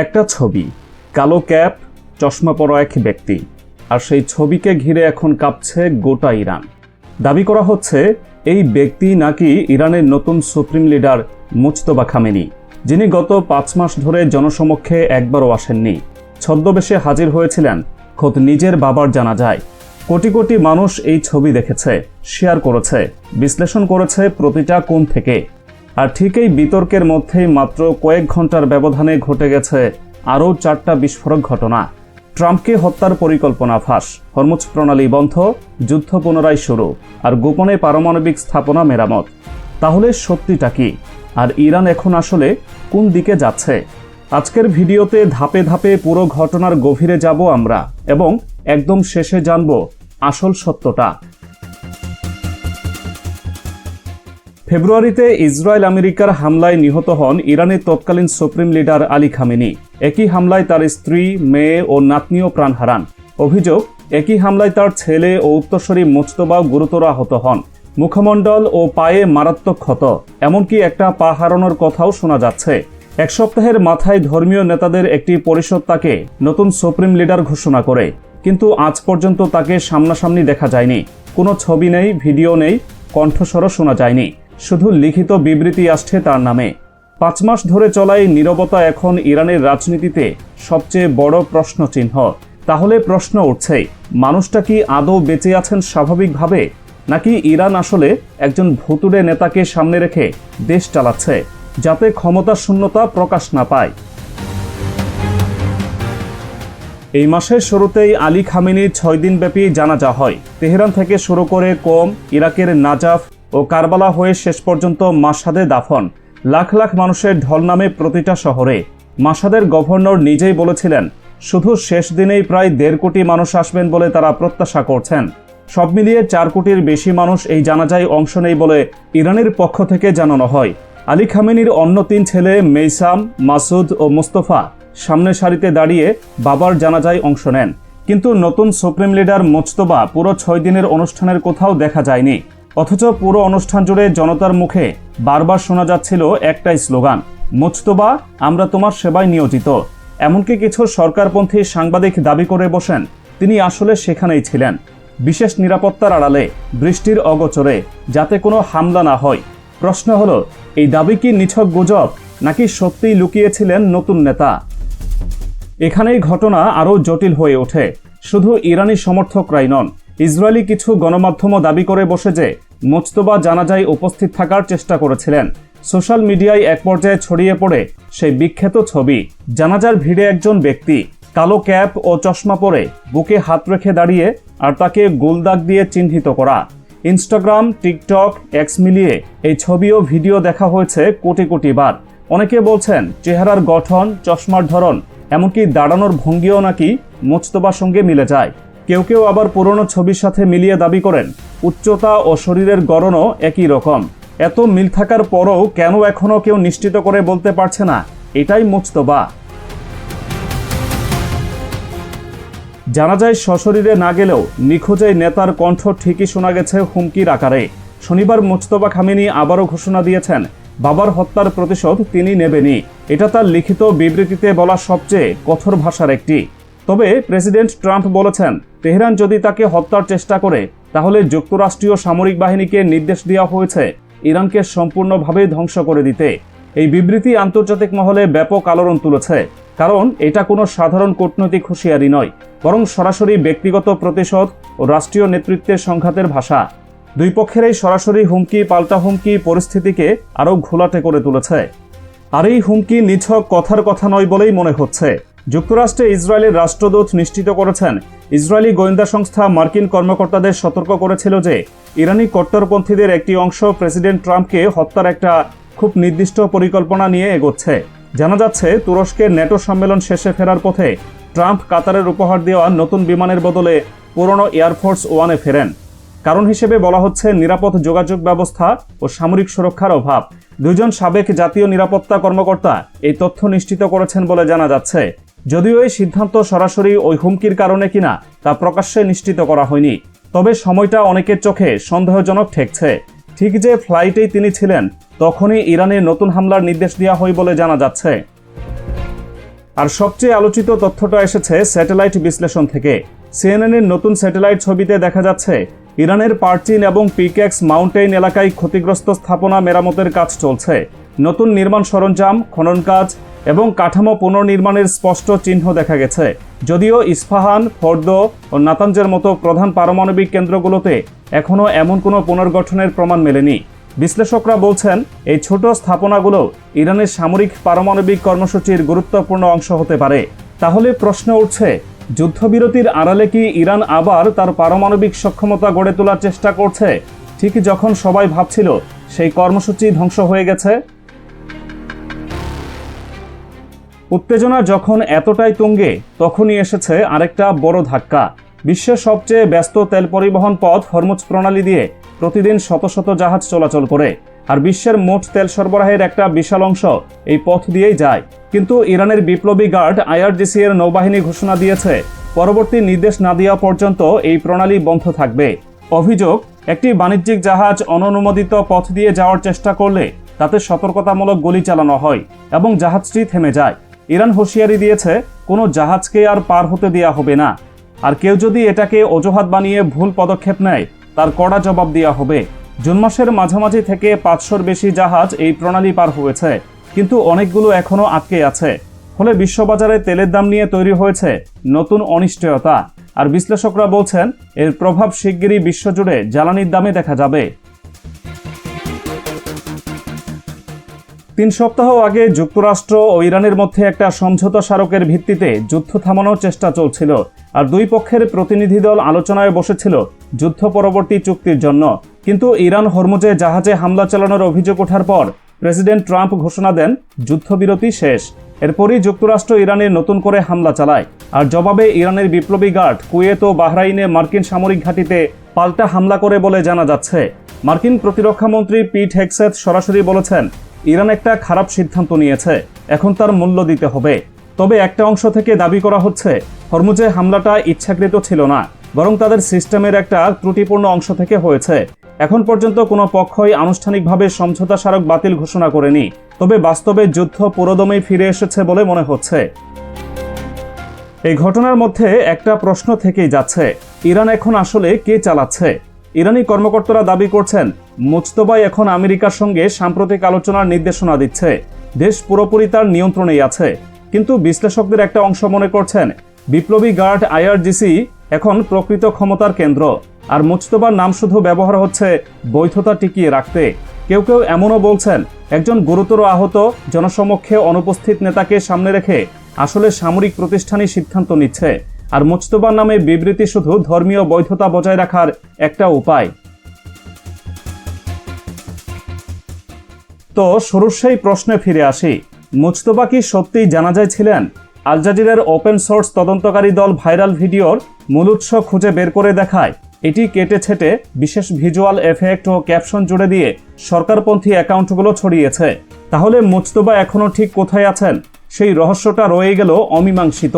একটা ছবি, কালো ক্যাপ, চশমা পরা এক ব্যক্তি, আর সেই ছবিকে ঘিরে এখন কাঁপছে গোটা ইরান। দাবি করা হচ্ছে এই ব্যক্তি নাকি ইরানের নতুন সুপ্রিম লিডার মুজতবা খামেনি, যিনি গত 5 মাস ধরে জনসমক্ষে একবারও আসেননি। ছদ্মবেশে হাজির হয়েছিলেন খোদ নিজের বাবার জানাজায়। কোটি কোটি মানুষ এই ছবি দেখেছে, শেয়ার করেছে, বিশ্লেষণ করেছে প্রতিটা কোণ থেকে। আর ঠিক এই বিতর্কের মধ্যেই মাত্র কয়েক ঘন্টার ব্যবধানে ঘটে গেছে আরও 4টা বিস্ফোরক ঘটনা। ট্রাম্পকে হত্যার পরিকল্পনা ফাঁস, হরমুজ প্রণালী বন্ধ, যুদ্ধ পুনরায় শুরু, আর গোপনে পারমাণবিক স্থাপনা মেরামত। তাহলে সত্যিটা কি, আর ইরান এখন আসলে কোন দিকে যাচ্ছে? আজকের ভিডিওতে ধাপে ধাপে পুরো ঘটনার গভীরে যাব আমরা, এবং একদম শেষে জানব আসল সত্যটা। ফেব্রুয়ারিতে ইসরায়েল আমেরিকার হামলায় নিহত হন ইরানের তৎকালীন সুপ্রিম লিডার আলী খামেনি। একই হামলায় তার স্ত্রী, মেয়ে ও নাতনিও প্রাণ হারান। অভিযোগ, একই হামলায় তার ছেলে ও উত্তরসূরি মুজতবাও গুরুতর আহত হন। মুখমণ্ডল ও পায়ে মারাত্মক ক্ষত, এমনকি একটা পা হারানোর কথাও শোনা যাচ্ছে। এক সপ্তাহের মাথায় ধর্মীয় নেতাদের একটি পরিষদ তাকে নতুন সুপ্রিম লিডার ঘোষণা করে, কিন্তু আজ পর্যন্ত তাকে সামনাসামনি দেখা যায়নি। কোনো ছবি নেই, ভিডিও নেই, কণ্ঠস্বরও শোনা যায়নি। শুধু লিখিত বিবৃতি আসছে তার নামে। 5 মাস ধরে চলা এই নীরবতা এখন ইরানের রাজনীতিতে সবচেয়ে বড় প্রশ্নচিহ্ন। তাহলে প্রশ্ন উঠছে, মানুষটা কি আদৌ বেঁচে আছেন স্বাভাবিকভাবে, নাকি ইরান আসলে একজন ভুতুড়ে নেতাকে সামনে রেখে দেশ চালাচ্ছে, যাতে ক্ষমতা শূন্যতা প্রকাশ না পায়? এই মাসের শুরুতেই আলী খামেনির 6 দিনব্যাপী জানাজা হয়। তেহরান থেকে শুরু করে কোম, ইরাকের নাজাফ ও কারবালা হয়ে শেষ পর্যন্ত মাশহাদে দাফন। লাখ লাখ মানুষের ঢল নামে প্রতিটা শহরে। মাশহাদের গভর্নর নিজেই বলেছিলেন, শুধু শেষ দিনেই প্রায় 1.5 কোটি মানুষ আসবেন বলে তারা প্রত্যাশা করছেন। সব মিলিয়ে 4 কোটির বেশি মানুষ এই জানাজায় অংশ নেই বলে ইরানের পক্ষ থেকে জানানো হয়। আলী খামেনির অন্য 3 ছেলে মেইসাম, মাসুদ ও মুস্তফা সামনের সারিতে দাঁড়িয়ে বাবার জানাজায় অংশ নেন। কিন্তু নতুন সুপ্রিম লিডার মুজতবা পুরো 6 দিনের অনুষ্ঠানের কোথাও দেখা যায়নি। অথচ পুরো অনুষ্ঠান জুড়ে জনতার মুখে বারবার শোনা যাচ্ছিল একটাই স্লোগান, মুজতবা, আমরা তোমার সেবায় নিয়োজিত। এমনকি কিছু সরকারপন্থী সাংবাদিক দাবি করে বসেন তিনি আসলে সেখানেই ছিলেন, বিশেষ নিরাপত্তার আড়ালে, বৃষ্টির অগোচরে, যাতে কোনো হামলা না হয়। প্রশ্ন হলো, এই দাবি কি নিছক গুজব, নাকি সত্যিই লুকিয়েছিলেন নতুন নেতা? এখানেই ঘটনা আরও জটিল হয়ে ওঠে। শুধু ইরানি সমর্থকরাই নন, ইসরায়েলি কিছু গণমাধ্যমও দাবি করে বসে যে মুজতবা জানাজায় উপস্থিত থাকার চেষ্টা করেছিলেন। সোশ্যাল মিডিয়ায় এক পর্যায়ে ছড়িয়ে পড়ে সেই বিখ্যাত ছবি, জানাজার ভিড়ে একজন ব্যক্তি কালো ক্যাপ ও চশমা পরে বুকে হাত রেখে দাঁড়িয়ে, আর তাকে গোলদাগ দিয়ে চিহ্নিত করা। ইনস্টাগ্রাম, টিকটক, এক্স মিলিয়ে এই ছবি ও ভিডিও দেখা হয়েছে কোটি কোটি বার। অনেকে বলছেন চেহারার গঠন, চশমার ধরন, এমনকি দাঁড়ানোর ভঙ্গিও নাকি মুজতবার সঙ্গে মিলে যায়। কেউ কেউ আবার পুরনো ছবির সাথে মিলিয়ে দাবি করেন উচ্চতা ও শরীরের গড়নও একই রকম। এত মিল থাকার পরও কেন এখনও কেউ নিশ্চিত করে বলতে পারছে না এটাই মুজতবা? জানাজায় সশরীরে না গেলেও নিখোঁজ এই নেতার কণ্ঠ ঠিকই শোনা গেছে হুমকির আকারে। শনিবার মুজতবা খামেনি আবারও ঘোষণা দিয়েছেন বাবার হত্যার প্রতিশোধ তিনি নেবেনই। এটা তার লিখিত বিবৃতিতে বলা সবচেয়ে কঠোর ভাষার একটি। তবে প্রেসিডেন্ট ট্রাম্প বলেছেন, তেহরান যদি তাকে হত্যার চেষ্টা করে তাহলে যুক্তরাষ্ট্রীয় সামরিক বাহিনীকে নির্দেশ দেওয়া হয়েছে ইরানকে সম্পূর্ণভাবে ধ্বংস করে দিতে। এই বিবৃতি আন্তর্জাতিক মহলে ব্যাপক আলোড়ন তুলেছে, কারণ এটা কোনো সাধারণ কূটনৈতিক হুঁশিয়ারি নয়, বরং সরাসরি ব্যক্তিগত প্রতিশোধ ও রাষ্ট্রীয় নেতৃত্বের সংঘাতের ভাষা। দুই পক্ষের এই সরাসরি হুমকি পাল্টা হুমকি পরিস্থিতিকে আরও ঘোলাটে করে তুলেছে। আর এই হুমকি নিছক কথার কথা নয় বলেই মনে হচ্ছে। যুক্তরাষ্ট্রে ইসরায়েলের রাষ্ট্রদূত নিশ্চিত করেছেন, ইসরায়েলি গোয়েন্দা সংস্থা মার্কিন কর্মকর্তাদের সতর্ক করেছিল যে ইরানি কট্টরপন্থীদের একটি অংশ প্রেসিডেন্ট ট্রাম্পকে হত্যার একটা খুব নির্দিষ্ট পরিকল্পনা নিয়ে এগোচ্ছে। জানা যাচ্ছে তুরস্কের ন্যাটো সম্মেলন শেষে ফেরার পথে ট্রাম্প কাতারের উপহার দেওয়া নতুন বিমানের বদলে পুরনো এয়ারফোর্স ওয়ানে ফেরেন। কারণ হিসেবে বলা হচ্ছে নিরাপদ যোগাযোগ ব্যবস্থা ও সামরিক সুরক্ষার অভাব। 2 জন সাবেক জাতীয় নিরাপত্তা কর্মকর্তা এই তথ্য নিশ্চিত করেছেন বলে জানা যাচ্ছে। যদিও এই সিদ্ধান্ত সরাসরি ওই হুমকির কারণে কিনা তা প্রকাশ্যে নিশ্চিত করা হয়নি, তবে সময়টা অনেকের চোখে সন্দেহজনক ঠেকছে। ঠিক যে ফ্লাইটেই তিনি ছিলেন তখনই ইরানের নতুন হামলার নির্দেশ দেওয়া হয় বলে জানা যাচ্ছে। আর সবচেয়ে আলোচিত তথ্যটা এসেছে স্যাটেলাইট বিশ্লেষণ থেকে। সিএনএনের নতুন স্যাটেলাইট ছবিতে দেখা যাচ্ছে ইরানের পারচিন এবং পিকেক্স মাউন্টেইন এলাকায় ক্ষতিগ্রস্ত স্থাপনা মেরামতের কাজ চলছে। নতুন নির্মাণ সরঞ্জাম, খনন কাজ এবং কাঠামো পুনর্নির্মাণের স্পষ্ট চিহ্ন দেখা গেছে। যদিও ইস্পাহান, ফর্দো ও নাতানজের মতো প্রধান পারমাণবিক কেন্দ্রগুলোতে এখনও এমন কোনো পুনর্গঠনের প্রমাণ মেলেনি। বিশ্লেষকরা বলছেন এই ছোট স্থাপনাগুলো ইরানের সামরিক পারমাণবিক কর্মসূচির গুরুত্বপূর্ণ অংশ হতে পারে। তাহলে প্রশ্ন উঠছে, যুদ্ধবিরতির আড়ালে কি ইরান আবার তার পারমাণবিক সক্ষমতা গড়ে তোলার চেষ্টা করছে, ঠিক যখন সবাই ভাবছিল সেই কর্মসূচি ধ্বংস হয়ে গেছে? উত্তেজনা যখন এতটাই তুঙ্গে, তখনই এসেছে আরেকটা বড় ধাক্কা। বিশ্বের সবচেয়ে ব্যস্ত তেল পরিবহন পথ হরমুজ প্রণালী দিয়ে প্রতিদিন শত শত জাহাজ চলাচল করে, আর বিশ্বের মোট তেল সরবরাহের একটা বিশাল অংশ এই পথ দিয়েই যায়। কিন্তু ইরানের বিপ্লবী গার্ড আইআরজিসি এর নৌবাহিনী ঘোষণা দিয়েছে পরবর্তী নির্দেশ না দেওয়া পর্যন্ত এই প্রণালী বন্ধ থাকবে। অভিযোগ, একটি বাণিজ্যিক জাহাজ অননুমোদিত পথ দিয়ে যাওয়ার চেষ্টা করলে তাতে সতর্কতামূলক গুলি চালানো হয় এবং জাহাজটি থেমে যায়। ইরান হুঁশিয়ারি দিয়েছে কোনো জাহাজকে আর পার হতে দেওয়া হবে না, আর কেউ যদি এটাকে অজুহাত বানিয়ে ভুল পদক্ষেপ নেয় তার কড়া জবাব দেওয়া হবে। জুন মাসের মাঝামাঝি থেকে 500-র বেশি জাহাজ এই প্রণালী পার হয়েছে, কিন্তু অনেকগুলো এখনও আটকে আছে। ফলে বিশ্ববাজারে তেলের দাম নিয়ে তৈরি হয়েছে নতুন অনিশ্চয়তা, আর বিশ্লেষকরা বলছেন এর প্রভাব শিগগিরই বিশ্বজুড়ে জ্বালানির দামে দেখা যাবে। 3 সপ্তাহ আগে যুক্তরাষ্ট্র ও ইরানের মধ্যে একটা সমঝোতা স্মারকের ভিত্তিতে যুদ্ধ থামানোর চেষ্টা চলছিল, আর দুই পক্ষের প্রতিনিধি দল আলোচনায় বসেছিল যুদ্ধ পরবর্তী চুক্তির জন্য। কিন্তু ইরান হরমুজে জাহাজে হামলা চালানোর অভিযোগ ওঠার পর প্রেসিডেন্ট ট্রাম্প ঘোষণা দেন যুদ্ধবিরতি শেষ। এরপরই যুক্তরাষ্ট্র ইরানে নতুন করে হামলা চালায়, আর জবাবে ইরানের বিপ্লবী গার্ড কুয়েত ও বাহরাইনে মার্কিন সামরিক ঘাঁটিতে পাল্টা হামলা করে বলে জানা যাচ্ছে। মার্কিন প্রতিরক্ষামন্ত্রী পিট হেগসেথ সরাসরি বলেছেন ইরান একটা খারাপ সিদ্ধান্ত নিয়েছে, এখন তার মূল্য দিতে হবে। তবে একটা অংশ থেকে দাবি করা হচ্ছে হরমুজে হামলাটা ইচ্ছাকৃত ছিল না, বরং তাদের সিস্টেমের একটা ত্রুটিপূর্ণ অংশ থেকে হয়েছে। এখন পর্যন্ত কোনো পক্ষই আনুষ্ঠানিকভাবে সমঝোতা স্মারক বাতিল ঘোষণা করেনি, তবে বাস্তবে যুদ্ধ পুরোদমেই ফিরে এসেছে বলে মনে হচ্ছে। এই ঘটনার মধ্যে একটা প্রশ্ন থেকেই যাচ্ছে, ইরান এখন আসলে কে চালাচ্ছে? ইরানি কর্মকর্তারা দাবি করছেন মুজতবা এখন আমেরিকার সঙ্গে সাম্প্রতিক আলোচনার নির্দেশনা দিচ্ছে, দেশ পুরোপুরি তার নিয়ন্ত্রণেই আছে। কিন্তু বিশ্লেষকদের একটা অংশ মনে করছেন বিপ্লবী গার্ড আইআরজিসি এখন প্রকৃত ক্ষমতার কেন্দ্র, আর মুজতবার নাম শুধু ব্যবহার হচ্ছে বৈধতা টিকিয়ে রাখতে। কেউ কেউ এমনও বলছেন একজন গুরুতর আহত জনসমক্ষে অনুপস্থিত নেতাকে সামনে রেখে আসলে সামরিক প্রতিষ্ঠানই সিদ্ধান্ত নিচ্ছে, আর মুজতবার নামে বিবৃতি শুধু ধর্মীয় বৈধতা বজায় রাখার একটা উপায়। তো শুরুর সেই প্রশ্নে ফিরে আসি, মুজতবা কি সত্যিই জানাজায় ছিলেন? আল জাজিরার ওপেন সোর্স তদন্তকারী দল ভাইরাল ভিডিওর মূল উৎস খুঁজে বের করে দেখায় এটি কেটে ছেটে বিশেষ ভিজুয়াল এফেক্ট ও ক্যাপশন জুড়ে দিয়ে সরকারপন্থী অ্যাকাউন্টগুলো ছড়িয়েছে। তাহলে মুজতবা এখনও ঠিক কোথায় আছেন? সেই রহস্যটা রয়ে গেল অমীমাংসিত।